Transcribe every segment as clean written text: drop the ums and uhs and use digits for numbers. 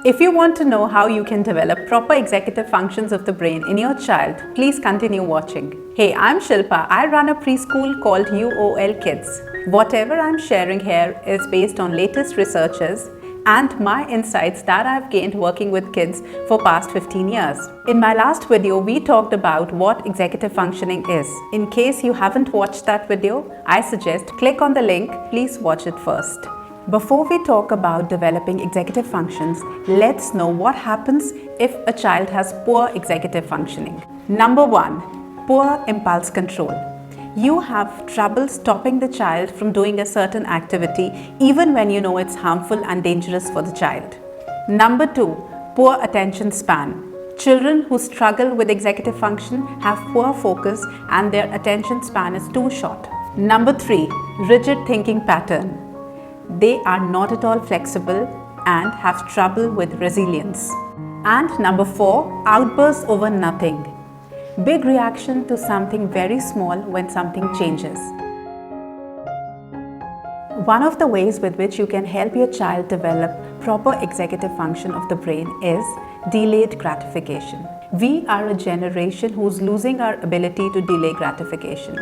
If you want to know how you can develop proper executive functions of the brain in your child, please continue watching. Hey, I'm Shilpa. I run a preschool called UOL Kids. Whatever I'm sharing here is based on latest researches and my insights that I've gained working with kids for past 15 years. In my last video, we talked about what executive functioning is. In case you haven't watched that video, I suggest click on the link. Please watch it first. Before we talk about developing executive functions, let's know what happens if a child has poor executive functioning. Number 1, poor impulse control. You have trouble stopping the child from doing a certain activity even when you know it's harmful and dangerous for the child. Number 2, poor attention span. Children who struggle with executive function have poor focus and their attention span is too short. Number 3, rigid thinking pattern. They are not at all flexible and have trouble with resilience. And number 4, outbursts over nothing. Big reaction to something very small when something changes. One of the ways with which you can help your child develop proper executive function of the brain is delayed gratification. We are a generation who's losing our ability to delay gratification.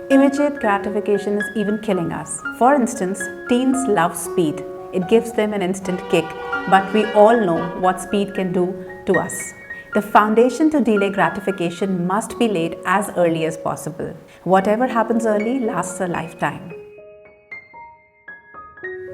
Immediate gratification is even killing us. For instance, teens love speed. It gives them an instant kick, but we all know what speed can do to us. The foundation to delay gratification must be laid as early as possible. Whatever happens early lasts a lifetime.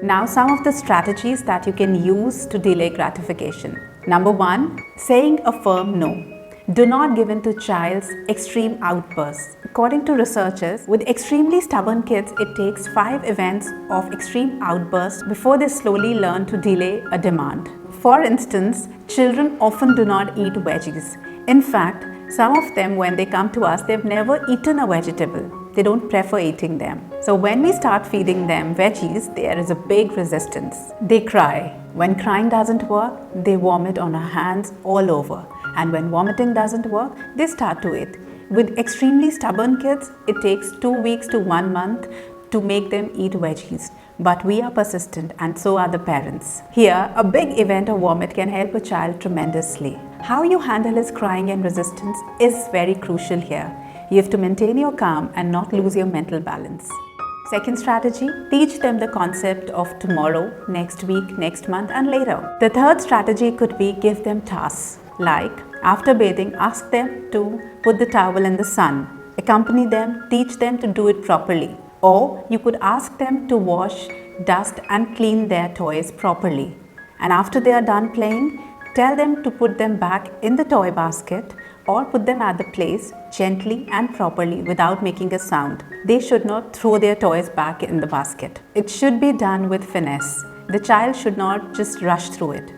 Now, some of the strategies that you can use to delay gratification. Number 1, saying a firm no. Do not give in to child's extreme outbursts. According to researchers, with extremely stubborn kids, it takes 5 events of extreme outbursts before they slowly learn to delay a demand. For instance, children often do not eat veggies. In fact, some of them, when they come to us, they've never eaten a vegetable. They don't prefer eating them. So when we start feeding them veggies, there is a big resistance. They cry. When crying doesn't work, they vomit on our hands all over. And when vomiting doesn't work, they start to eat. With extremely stubborn kids, it takes 2 weeks to 1 month to make them eat veggies. But we are persistent and so are the parents. Here, a big event of vomit can help a child tremendously. How you handle his crying and resistance is very crucial here. You have to maintain your calm and not lose your mental balance. Second strategy, teach them the concept of tomorrow, next week, next month and later. The third strategy could be give them tasks. Like, after bathing, ask them to put the towel in the sun. Accompany them, teach them to do it properly. Or you could ask them to wash, dust and clean their toys properly. And after they are done playing, tell them to put them back in the toy basket or put them at the place gently and properly without making a sound. They should not throw their toys back in the basket. It should be done with finesse. The child should not just rush through it.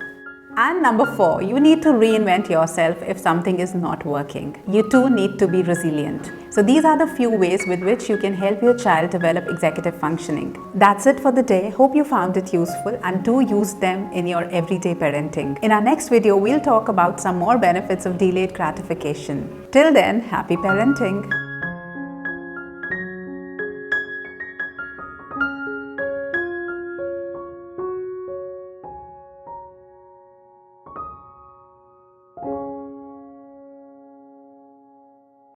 And number 4, you need to reinvent yourself if something is not working. You too need to be resilient. So these are the few ways with which you can help your child develop executive functioning. That's it for the day. Hope you found it useful and do use them in your everyday parenting. In our next video, we'll talk about some more benefits of delayed gratification. Till then, happy parenting.